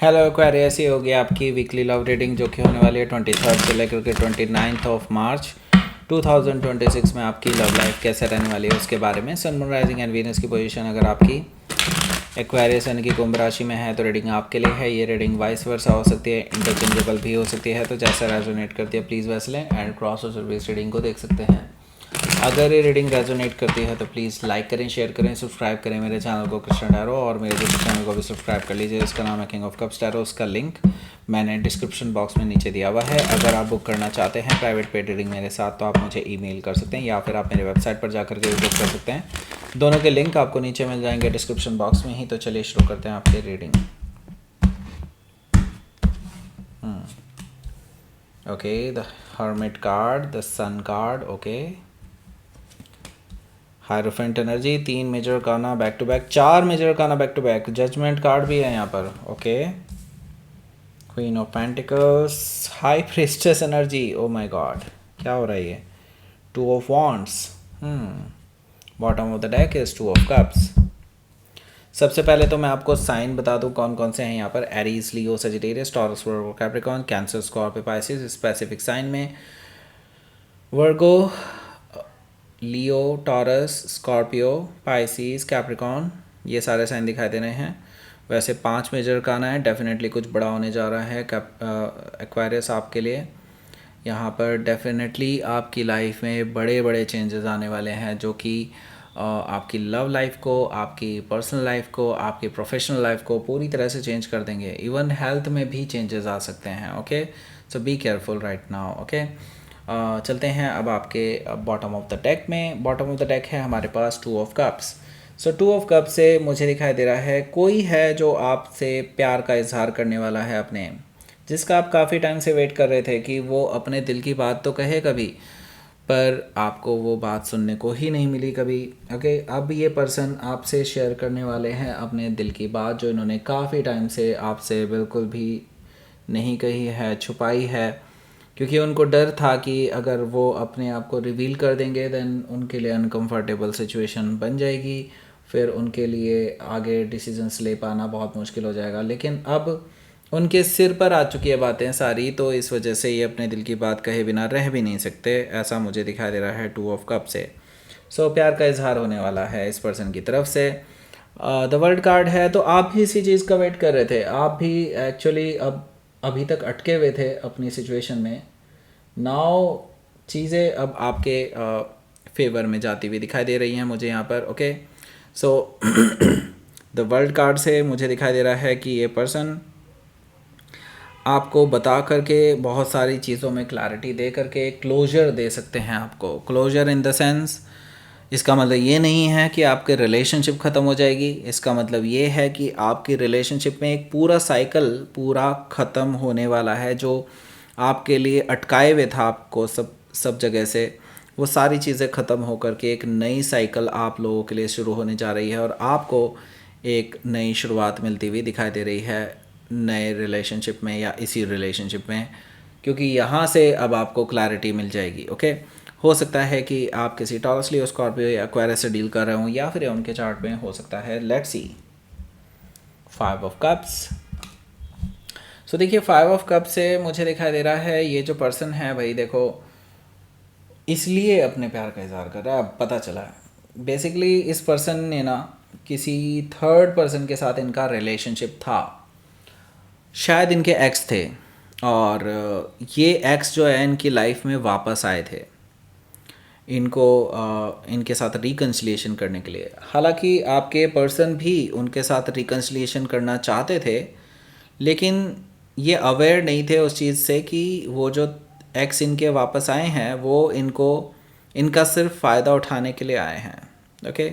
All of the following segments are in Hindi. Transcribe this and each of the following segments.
हेलो एक्वेरियस, ये होगी आपकी वीकली लव रीडिंग जो कि होने वाली है 23 से लेकर के 29 मार्च 2026 में। आपकी लव लाइफ कैसे रहने वाली है उसके बारे में। सन, मून, राइजिंग एंड वीनस की पोजीशन अगर आपकी एक्वेरियस यानी कि कुंभ राशि में है तो रीडिंग आपके लिए है। ये रीडिंग वाइस वर्सा हो सकती है, इंटरचेंजेबल भी हो सकती है, तो जैसा रेजोनेट करती है प्लीज़ वैसे लें एंड क्रॉस और सर्विस रीडिंग को देख सकते हैं। अगर ये रीडिंग रेजोनेट करती है तो प्लीज़ लाइक करें, शेयर करें, सब्सक्राइब करें मेरे चैनल को कृष्ण टैरो, और मेरे दूसरे चैनल को भी सब्सक्राइब कर लीजिए। इसका नाम है किंग ऑफ कप्स टैरो। उसका लिंक मैंने डिस्क्रिप्शन बॉक्स में नीचे दिया हुआ है। अगर आप बुक करना चाहते हैं प्राइवेट पेड रीडिंग मेरे साथ तो आप मुझे ईमेल कर सकते हैं या फिर आप मेरे वेबसाइट पर जाकर के बुक कर सकते हैं। दोनों के लिंक आपको नीचे मिल जाएंगे डिस्क्रिप्शन बॉक्स में ही। तो चलिए शुरू करते हैं आपकी reading. Okay, the hermit card, the sun card, okay, hierophant energy, 3 major arcana back to back, 4 major arcana back to back, judgment card भी है यहाँ पर, okay, queen of pentacles, high priestess energy, oh my god क्या हो रहा है ये, 2 of wands, bottom of the deck is 2 of cups. सबसे पहले तो मैं आपको साइन बता दूं कौन कौन से हैं यहाँ पर। Aries, Leo, Sagittarius, Taurus, Virgo, Capricorn, Cancer, Scorpio, Pisces. Specific sign में Virgo, Leo, Taurus, Scorpio, Pisces, Capricorn, ये सारे साइन दिखाई दे रहे हैं। वैसे 5 मेजर का आना है, डेफिनेटली कुछ बड़ा होने जा रहा है एक्वेरियस आपके लिए। यहाँ पर डेफिनेटली आपकी लाइफ में बड़े बड़े चेंजेस आने वाले हैं जो कि आपकी लव लाइफ को, आपकी पर्सनल लाइफ को, आपकी प्रोफेशनल लाइफ को पूरी तरह से चेंज कर देंगे। इवन हेल्थ में भी चेंजेस आ सकते हैं। Okay, so be careful right now. Okay, चलते हैं अब आपके बॉटम ऑफ द डेक में। बॉटम ऑफ द डेक है हमारे पास 2 of cups. So 2 of cups से मुझे दिखाई दे रहा है कोई है जो आपसे प्यार का इजहार करने वाला है अपने, जिसका आप काफ़ी टाइम से वेट कर रहे थे कि वो अपने दिल की बात तो कहे कभी, पर आपको वो बात सुनने को ही नहीं मिली कभी। ओके, अब ये पर्सन आपसे शेयर करने वाले हैं अपने दिल की बात जो इन्होंने काफ़ी टाइम से आपसे बिल्कुल भी नहीं कही है, छुपाई है, क्योंकि उनको डर था कि अगर वो अपने आप को रिवील कर देंगे देन उनके लिए अनकंफर्टेबल सिचुएशन बन जाएगी, फिर उनके लिए आगे डिसीजंस ले पाना बहुत मुश्किल हो जाएगा। लेकिन अब उनके सिर पर आ चुकी है बातें सारी, तो इस वजह से ये अपने दिल की बात कहे बिना रह भी नहीं सकते, ऐसा मुझे दिखाई दे रहा है 2 ऑफ कप से। सो प्यार का इजहार होने वाला है इस पर्सन की तरफ से। द वर्ल्ड कार्ड है, तो आप भी इसी चीज़ का वेट कर रहे थे। आप भी एक्चुअली अब अभी तक अटके हुए थे अपनी सिचुएशन में। नाउ चीज़ें अब आपके फेवर में जाती हुई दिखाई दे रही हैं मुझे यहाँ पर। Okay, so the world card से मुझे दिखाई दे रहा है कि ये पर्सन आपको बता करके बहुत सारी चीज़ों में क्लैरिटी दे करके क्लोजर दे सकते हैं आपको। क्लोजर इन द सेंस, इसका मतलब ये नहीं है कि आपके रिलेशनशिप ख़त्म हो जाएगी। इसका मतलब ये है कि आपकी रिलेशनशिप में एक पूरा साइकिल पूरा ख़त्म होने वाला है जो आपके लिए अटकाए हुए था आपको सब जगह से। वो सारी चीज़ें ख़त्म होकर के एक नई साइकिल आप लोगों के लिए शुरू होने जा रही है और आपको एक नई शुरुआत मिलती हुई दिखाई दे रही है नए रिलेशनशिप में या इसी रिलेशनशिप में, क्योंकि यहाँ से अब आपको क्लैरिटी मिल जाएगी। ओके, हो सकता है कि आप किसी टॉरस, लियो, स्कॉर्पियो या एक्वेरियस से डील कर रहे हों या फिर उनके चार्ट में हो सकता है। Let's see 5 of cups. So देखिए 5 ऑफ कप्स से मुझे दिखाई दे रहा है ये जो पर्सन है भाई, देखो इसलिए अपने प्यार का इजहार कर रहा है। अब पता चला है बेसिकली इस पर्सन ने ना किसी थर्ड पर्सन के साथ इनका रिलेशनशिप था, शायद इनके एक्स थे, और ये एक्स जो है इनकी लाइफ में वापस आए थे इनको इनके साथ रिकन्सिलिएशन करने के लिए। हालांकि आपके पर्सन भी उनके साथ रिकन्सिलिएशन करना चाहते थे, लेकिन ये अवेयर नहीं थे उस चीज़ से कि वो जो एक्स इनके वापस आए हैं वो इनका सिर्फ फ़ायदा उठाने के लिए आए हैं। ओके,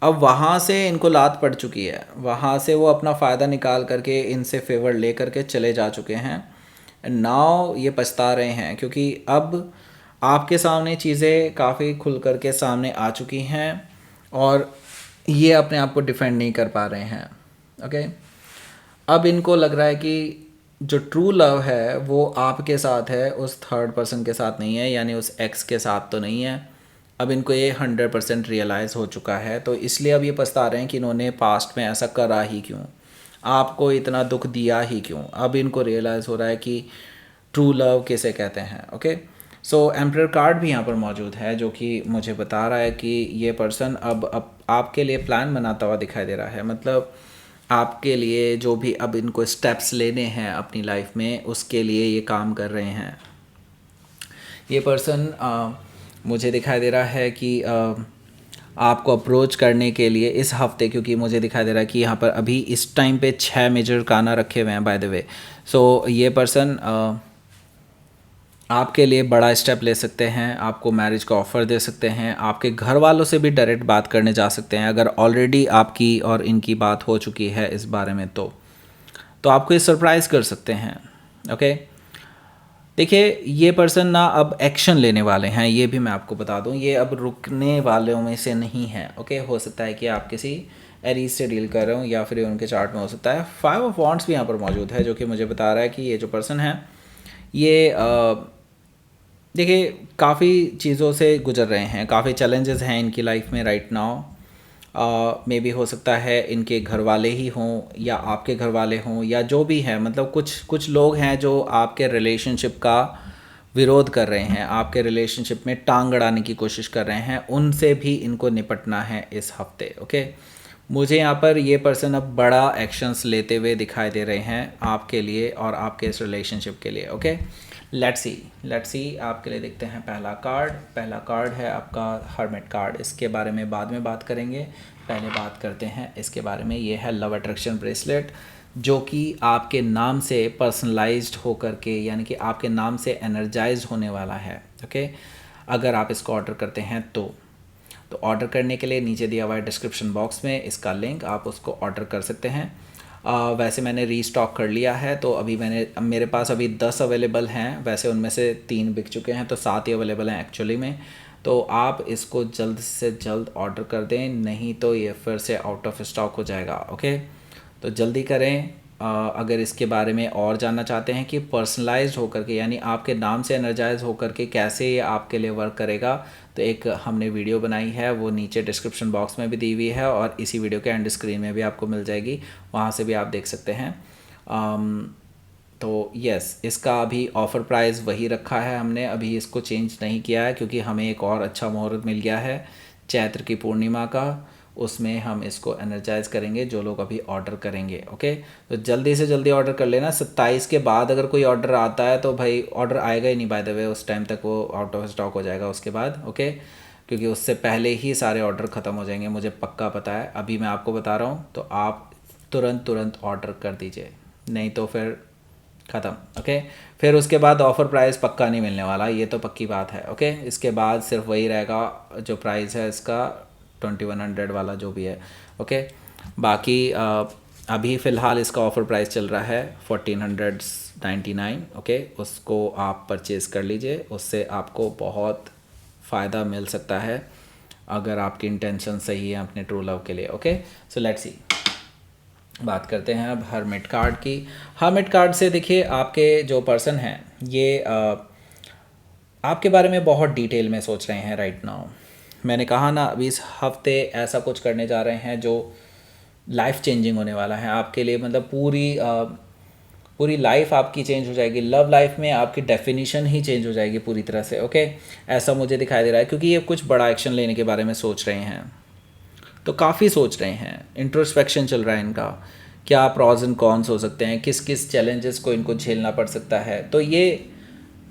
अब वहाँ से इनको लात पड़ चुकी है, वहाँ से वो अपना फ़ायदा निकाल करके इनसे फेवर ले करके चले जा चुके हैं। एंड नाउ ये पछता रहे हैं क्योंकि अब आपके सामने चीज़ें काफ़ी खुल करके सामने आ चुकी हैं और ये अपने आप को डिफेंड नहीं कर पा रहे हैं। ओके, अब इनको लग रहा है कि जो ट्रू लव है वो आपके साथ है, उस थर्ड पर्सन के साथ नहीं है, यानी उस एक्स के साथ तो नहीं है। अब इनको ये 100% रियलाइज़ हो चुका है, तो इसलिए अब ये पछता रहे हैं कि इन्होंने पास्ट में ऐसा करा ही क्यों। आपको इतना दुख दिया ही क्यों। अब इनको रियलाइज़ हो रहा है कि ट्रू लव किसे कहते हैं। ओके, सो एम्परर कार्ड भी यहाँ पर मौजूद है, जो कि मुझे बता रहा है कि ये पर्सन अब आपके लिए प्लान बनाता हुआ दिखाई दे रहा है। मतलब आपके लिए जो भी अब इनको स्टेप्स लेने हैं अपनी लाइफ में, उसके लिए ये काम कर रहे हैं। ये पर्सन मुझे दिखाई दे रहा है कि आपको अप्रोच करने के लिए इस हफ्ते, क्योंकि मुझे दिखाई दे रहा है कि यहाँ पर अभी इस टाइम पे 6 मेजर काना रखे हुए हैं बाय द वे। सो ये पर्सन आपके लिए बड़ा स्टेप ले सकते हैं, आपको मैरिज का ऑफ़र दे सकते हैं, आपके घर वालों से भी डायरेक्ट बात करने जा सकते हैं अगर ऑलरेडी आपकी और इनकी बात हो चुकी है इस बारे में। तो आपको ये सरप्राइज़ कर सकते हैं। ओके, देखिए ये पर्सन ना अब एक्शन लेने वाले हैं, ये भी मैं आपको बता दूं। ये अब रुकने वालों में से नहीं है। ओके, हो सकता है कि आप किसी एरीज से डील कर रहे हो या फिर उनके चार्ट में हो सकता है। 5 ऑफ वॉन्ड्स भी यहाँ पर मौजूद है, जो कि मुझे बता रहा है कि ये जो पर्सन है ये देखिए काफ़ी चीज़ों से गुजर रहे हैं, काफ़ी चैलेंजेस हैं इनकी लाइफ में राइट नाउ। मे बी हो सकता है इनके घर वाले ही हों या आपके घर वाले हों या जो भी है, मतलब कुछ लोग हैं जो आपके रिलेशनशिप का विरोध कर रहे हैं, आपके रिलेशनशिप में टांग अड़ाने की कोशिश कर रहे हैं, उनसे भी इनको निपटना है इस हफ्ते। ओके, मुझे यहाँ पर ये पर्सन अब बड़ा एक्शंस लेते हुए दिखाई दे रहे हैं आपके लिए और आपके इस रिलेशनशिप के लिए। ओके, लेट्स सी आपके लिए देखते हैं पहला कार्ड है आपका हर्मिट कार्ड। इसके बारे में बाद में बात करेंगे, पहले बात करते हैं इसके बारे में। ये है लव अट्रैक्शन ब्रेसलेट, जो कि आपके नाम से पर्सनलाइज्ड होकर के, यानी कि आपके नाम से एनर्जाइज होने वाला है। ओके, अगर आप इसको ऑर्डर करते हैं तो ऑर्डर करने के लिए नीचे दिया हुआ है डिस्क्रिप्शन बॉक्स में इसका लिंक, आप उसको ऑर्डर कर सकते हैं। वैसे मैंने रीस्टॉक कर लिया है, तो अभी मेरे पास अभी 10 अवेलेबल हैं। वैसे उनमें से 3 बिक चुके हैं, तो 7 ही अवेलेबल हैं एक्चुअली में। तो आप इसको जल्द से जल्द ऑर्डर कर दें, नहीं तो ये फिर से आउट ऑफ स्टॉक हो जाएगा। ओके, तो जल्दी करें। अगर इसके बारे में और जानना चाहते हैं कि पर्सनलाइज्ड होकर के, यानी आपके नाम से एनर्जाइज होकर के कैसे ये आपके लिए वर्क करेगा, तो एक हमने वीडियो बनाई है, वो नीचे डिस्क्रिप्शन बॉक्स में भी दी हुई है और इसी वीडियो के एंड स्क्रीन में भी आपको मिल जाएगी, वहाँ से भी आप देख सकते हैं। तो यस, इसका अभी ऑफ़र प्राइस वही रखा है हमने, अभी इसको चेंज नहीं किया है, क्योंकि हमें एक और अच्छा मुहूर्त मिल गया है चैत्र की पूर्णिमा का, उसमें हम इसको एनर्जाइज करेंगे जो लोग अभी ऑर्डर करेंगे। ओके, तो जल्दी से जल्दी ऑर्डर कर लेना। 27 के बाद अगर कोई ऑर्डर आता है तो भाई ऑर्डर आएगा ही नहीं बाय द वे, उस टाइम तक वो आउट ऑफ स्टॉक हो जाएगा उसके बाद। ओके, क्योंकि उससे पहले ही सारे ऑर्डर ख़त्म हो जाएंगे, मुझे पक्का पता है। अभी मैं आपको बता रहा हूँ, तो आप तुरंत ऑर्डर कर दीजिए, नहीं तो फिर ख़त्म। ओके, फिर उसके बाद ऑफ़र प्राइस पक्का नहीं मिलने वाला, ये तो पक्की बात है। ओके, इसके बाद सिर्फ वही रहेगा जो प्राइस है इसका 2100 वाला जो भी है। ओके, बाकी अभी फ़िलहाल इसका ऑफ़र प्राइस चल रहा है 1499। ओके, उसको आप परचेज़ कर लीजिए, उससे आपको बहुत फ़ायदा मिल सकता है अगर आपकी इंटेंशन सही है अपने ट्रू लव के लिए। ओके, सो लेट्स सी, बात करते हैं अब हर्मिट कार्ड की। हर्मिट कार्ड से देखिए आपके जो पर्सन हैं ये आपके बारे में बहुत डिटेल में सोच रहे हैं राइट नाउ। मैंने कहा ना, अभी इस हफ्ते ऐसा कुछ करने जा रहे हैं जो लाइफ चेंजिंग होने वाला है आपके लिए। मतलब पूरी लाइफ आपकी चेंज हो जाएगी, लव लाइफ में आपकी डेफिनेशन ही चेंज हो जाएगी पूरी तरह से। ओके, ऐसा मुझे दिखाई दे रहा है, क्योंकि ये कुछ बड़ा एक्शन लेने के बारे में सोच रहे हैं, तो काफ़ी सोच रहे हैं, इंट्रोस्पेक्शन चल रहा है इनका, क्या प्रॉज एंड कॉन्स हो सकते हैं, किस किस चैलेंजेस को इनको झेलना पड़ सकता है। तो ये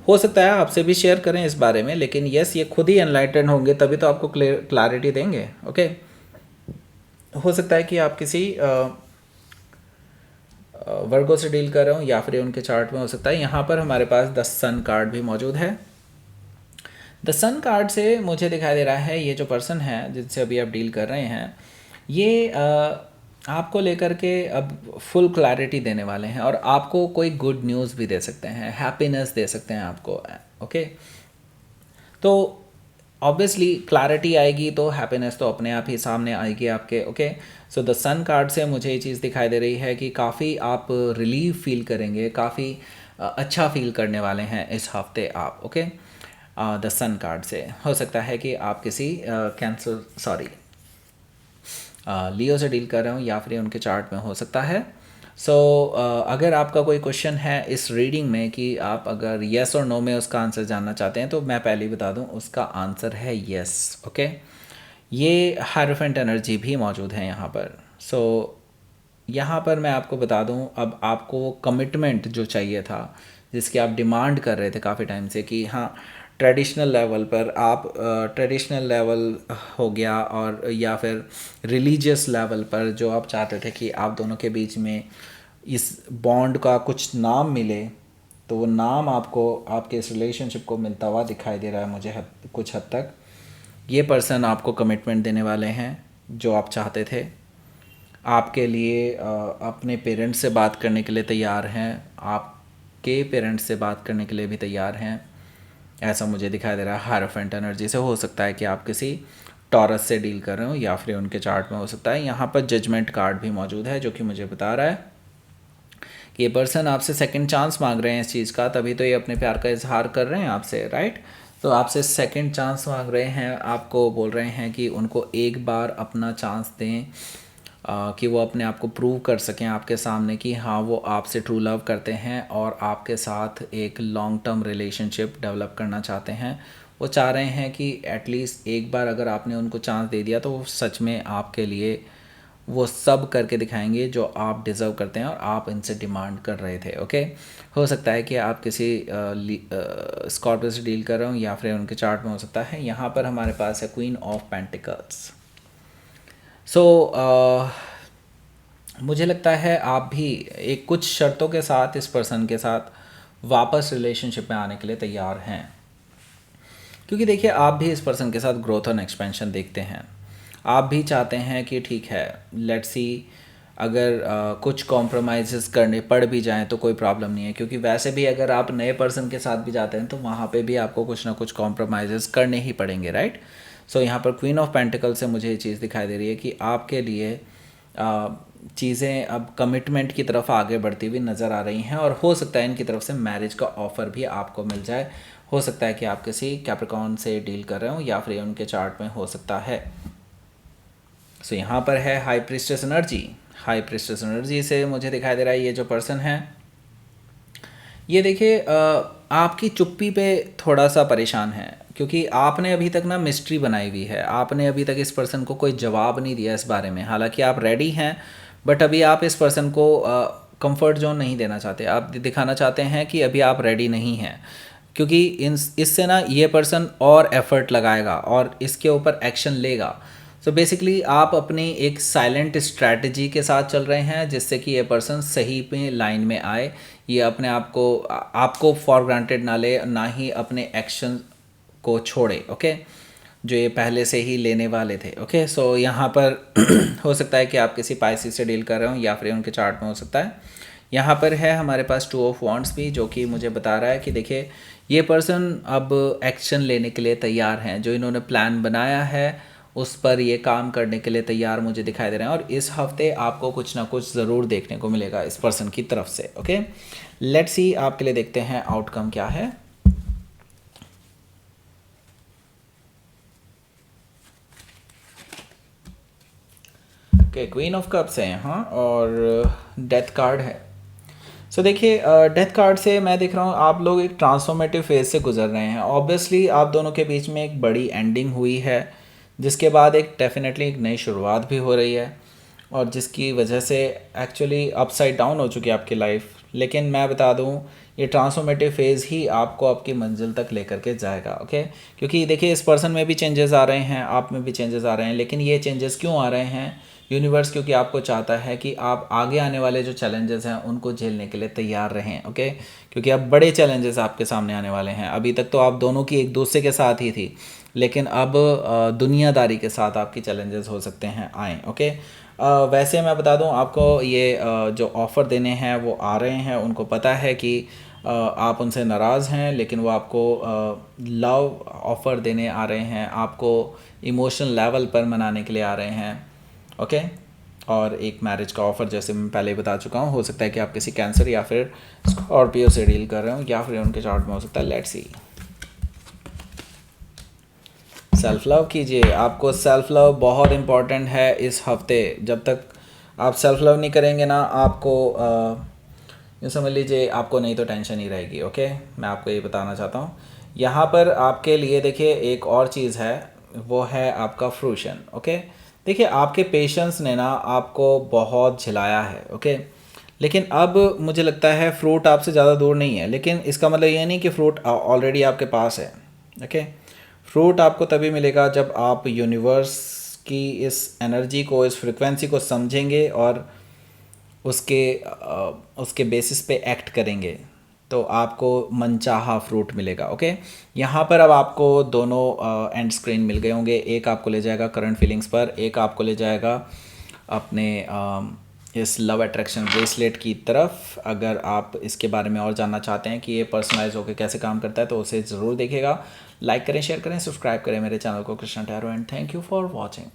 हो सकता है आपसे भी शेयर करें इस बारे में, लेकिन यस, ये खुद ही एनलाइटन होंगे तभी तो आपको क्लैरिटी देंगे। ओके, हो सकता है कि आप किसी वर्गो से डील कर रहे हो या फिर उनके चार्ट में हो सकता है। यहाँ पर हमारे पास द सन कार्ड भी मौजूद है। द सन कार्ड से मुझे दिखाई दे रहा है ये जो पर्सन है जिनसे अभी आप डील कर रहे हैं, ये आपको लेकर के अब फुल क्लैरिटी देने वाले हैं और आपको कोई गुड न्यूज़ भी दे सकते हैं, हैप्पीनेस दे सकते हैं आपको। ओके, तो ऑब्वियसली क्लैरिटी आएगी तो हैप्पीनेस तो अपने आप ही सामने आएगी आपके। Okay, so the sun card से मुझे ये चीज़ दिखाई दे रही है कि काफ़ी आप रिलीफ फील करेंगे, काफ़ी अच्छा फील करने वाले हैं इस हफ्ते आप। ओके, द सन कार्ड से हो सकता है कि आप किसी लियो से डील कर रहे हो या फिर उनके चार्ट में हो सकता है। सो अगर आपका कोई क्वेश्चन है इस रीडिंग में कि आप अगर येस और नो में उसका आंसर जानना चाहते हैं, तो मैं पहले ही बता दूं उसका आंसर है येस। ओके, ये हायरोफेंट एनर्जी भी मौजूद है यहाँ पर। सो यहाँ पर मैं आपको बता दूं, अब आपको वो कमिटमेंट जो चाहिए था, जिसकी आप डिमांड कर रहे थे काफ़ी टाइम से कि हाँ ट्रेडिशनल लेवल पर आप, ट्रेडिशनल लेवल हो गया और या फिर रिलीजियस लेवल पर जो आप चाहते थे कि आप दोनों के बीच में इस बॉन्ड का कुछ नाम मिले, तो वो नाम आपको आपके इस रिलेशनशिप को मिलता हुआ दिखाई दे रहा है मुझे कुछ हद तक। ये पर्सन आपको कमिटमेंट देने वाले हैं जो आप चाहते थे, आपके लिए अपने पेरेंट्स से बात करने के लिए तैयार हैं, आपके पेरेंट्स से बात करने के लिए भी तैयार हैं, ऐसा मुझे दिखाई दे रहा है हायरोफेंट एनर्जी से। हो सकता है कि आप किसी टॉरस से डील कर रहे हो या फिर उनके चार्ट में हो सकता है। यहाँ पर जजमेंट कार्ड भी मौजूद है जो कि मुझे बता रहा है कि ये पर्सन आपसे सेकंड चांस मांग रहे हैं इस चीज़ का, तभी तो ये अपने प्यार का इजहार कर रहे हैं आपसे, राइट। तो आपसे सेकंड चांस मांग रहे हैं, आपको बोल रहे हैं कि उनको एक बार अपना चांस दें, कि वो अपने आप को प्रूव कर सकें आपके सामने कि हाँ वो आपसे ट्रू लव करते हैं और आपके साथ एक लॉन्ग टर्म रिलेशनशिप डेवलप करना चाहते हैं। वो चाह रहे हैं कि एटलीस्ट एक बार अगर आपने उनको चांस दे दिया तो वो सच में आपके लिए वो सब करके दिखाएंगे जो आप डिज़र्व करते हैं और आप इनसे डिमांड कर रहे थे। ओके, हो सकता है कि आप किसी स्कॉर्पियो से डील कर रहे हो या फिर उनके चार्ट में हो सकता है। यहाँ पर हमारे पास है क्वीन ऑफ पेंटिकल्स। सो मुझे लगता है आप भी एक कुछ शर्तों के साथ इस पर्सन के साथ वापस रिलेशनशिप में आने के लिए तैयार हैं, क्योंकि देखिए आप भी इस पर्सन के साथ ग्रोथ और एक्सपेंशन देखते हैं। आप भी चाहते हैं कि ठीक है, लेट्स सी अगर कुछ कॉम्प्रोमाइज़ करने पड़ भी जाएं तो कोई प्रॉब्लम नहीं है, क्योंकि वैसे भी अगर आप नए पर्सन के साथ भी जाते हैं तो वहाँ पे भी आपको कुछ ना कुछ कॉम्प्रोमाइज़ करने ही पड़ेंगे, राइट। सो यहाँ पर क्वीन ऑफ पेंटिकल से मुझे ये चीज़ दिखाई दे रही है कि आपके लिए चीज़ें अब कमिटमेंट की तरफ आगे बढ़ती हुई नज़र आ रही हैं, और हो सकता है इनकी तरफ से मैरिज का ऑफ़र भी आपको मिल जाए। हो सकता है कि आप किसी कैप्रिकॉर्न से डील कर रहे हो या फिर उनके चार्ट में हो सकता है। सो यहाँ पर है high priestess energy. High priestess energy से मुझे दिखाई दे रहा है ये जो पर्सन है, ये देखिए आपकी चुप्पी पे थोड़ा सा परेशान है, क्योंकि आपने अभी तक ना मिस्ट्री बनाई हुई है। आपने अभी तक इस पर्सन को कोई जवाब नहीं दिया इस बारे में, हालांकि आप रेडी हैं, बट अभी आप इस पर्सन को कंफर्ट जोन नहीं देना चाहते। आप दिखाना चाहते हैं कि अभी आप रेडी नहीं हैं, क्योंकि इससे ना ये पर्सन और एफर्ट लगाएगा और इसके ऊपर एक्शन लेगा। सो बेसिकली आप अपनी एक साइलेंट स्ट्रैटेजी के साथ चल रहे हैं जिससे कि ये पर्सन सही पे लाइन में आए, ये अपने आप को आपको फॉर ग्रांटेड ना ले, ना ही अपने एक्शन को छोड़े। ओके, जो ये पहले से ही लेने वाले थे। ओके, सो यहाँ पर हो सकता है कि आप किसी पाइसिस से डील कर रहे हो या फिर उनके चार्ट में हो सकता है। यहाँ पर है हमारे पास 2 ऑफ वॉन्ड्स भी, जो कि मुझे बता रहा है कि देखिए ये पर्सन अब एक्शन लेने के लिए तैयार हैं। जो इन्होंने प्लान बनाया है उस पर ये काम करने के लिए तैयार मुझे दिखाई दे रहे हैं, और इस हफ्ते आपको कुछ ना कुछ ज़रूर देखने को मिलेगा इस पर्सन की तरफ से। ओके, लेट्स सी आपके लिए देखते हैं आउटकम क्या है। ओके, क्वीन ऑफ कप्स है यहाँ और डेथ कार्ड है। सो देखिए डेथ कार्ड से मैं देख रहा हूँ आप लोग एक ट्रांसफॉर्मेटिव फेज से गुजर रहे हैं। ऑब्वियसली आप दोनों के बीच में एक बड़ी एंडिंग हुई है, जिसके बाद एक डेफिनेटली एक नई शुरुआत भी हो रही है, और जिसकी वजह से एक्चुअली अपसाइड डाउन हो चुकी है आपकी लाइफ। लेकिन मैं बता दूं ये ट्रांसफॉर्मेटिव फेज़ ही आपको आपकी मंजिल तक लेकर के जाएगा। ओके, क्योंकि देखिए इस पर्सन में भी चेंजेस आ रहे हैं, आप में भी चेंजेस आ रहे हैं, लेकिन ये चेंजेस क्यों आ रहे हैं? यूनिवर्स क्योंकि आपको चाहता है कि आप आगे आने वाले जो चैलेंजेस हैं उनको झेलने के लिए तैयार रहें। ओके, क्योंकि अब बड़े चैलेंजेस आपके सामने आने वाले हैं। अभी तक तो आप दोनों की एक दूसरे के साथ ही थी, लेकिन अब दुनियादारी के साथ आपकी चैलेंजेस हो सकते हैं आएँ। ओके, वैसे मैं बता दूं आपको ये जो ऑफ़र देने हैं वो आ रहे हैं, उनको पता है कि आप उनसे नाराज़ हैं, लेकिन वो आपको लव ऑफ़र देने आ रहे हैं, आपको इमोशनल लेवल पर मनाने के लिए आ रहे हैं। ओके, और एक मैरिज का ऑफ़र जैसे मैं पहले ही बता चुका हूँ। हो सकता है कि आप किसी कैंसर या फिर स्कॉर्पियो से डील कर रहे हो या फिर उनके चार्ट में हो सकता है। लेट्स सी, सेल्फ़ लव कीजिए। आपको सेल्फ़ लव बहुत इम्पॉर्टेंट है इस हफ्ते। जब तक आप सेल्फ लव नहीं करेंगे ना, आपको यूँ समझ लीजिए आपको नहीं तो टेंशन ही रहेगी। ओके, मैं आपको ये बताना चाहता हूँ। यहाँ पर आपके लिए देखिए एक और चीज़ है, वो है आपका फ्रूशन। ओके, देखिए आपके पेशेंस ने ना आपको बहुत झिलाया है। ओके, लेकिन अब मुझे लगता है फ्रूट आपसे ज़्यादा दूर नहीं है, लेकिन इसका मतलब ये नहीं कि फ्रूट ऑलरेडी आपके पास है। ओके, फ्रूट आपको तभी मिलेगा जब आप यूनिवर्स की इस एनर्जी को, इस फ्रिक्वेंसी को समझेंगे और उसके बेसिस पे एक्ट करेंगे, तो आपको मनचाहा फ्रूट मिलेगा। ओके, यहाँ पर अब आपको दोनों एंड स्क्रीन मिल गए होंगे। एक आपको ले जाएगा करंट फीलिंग्स पर, एक आपको ले जाएगा अपने इस लव अट्रैक्शन ब्रेसलेट की तरफ। अगर आप इसके बारे में और जानना चाहते हैं कि ये पर्सनलाइज होकर कैसे काम करता है तो उसे ज़रूर देखिएगा। लाइक करें, शेयर करें, सब्सक्राइब करें मेरे चैनल को Krishna tarot, and thank you for watching.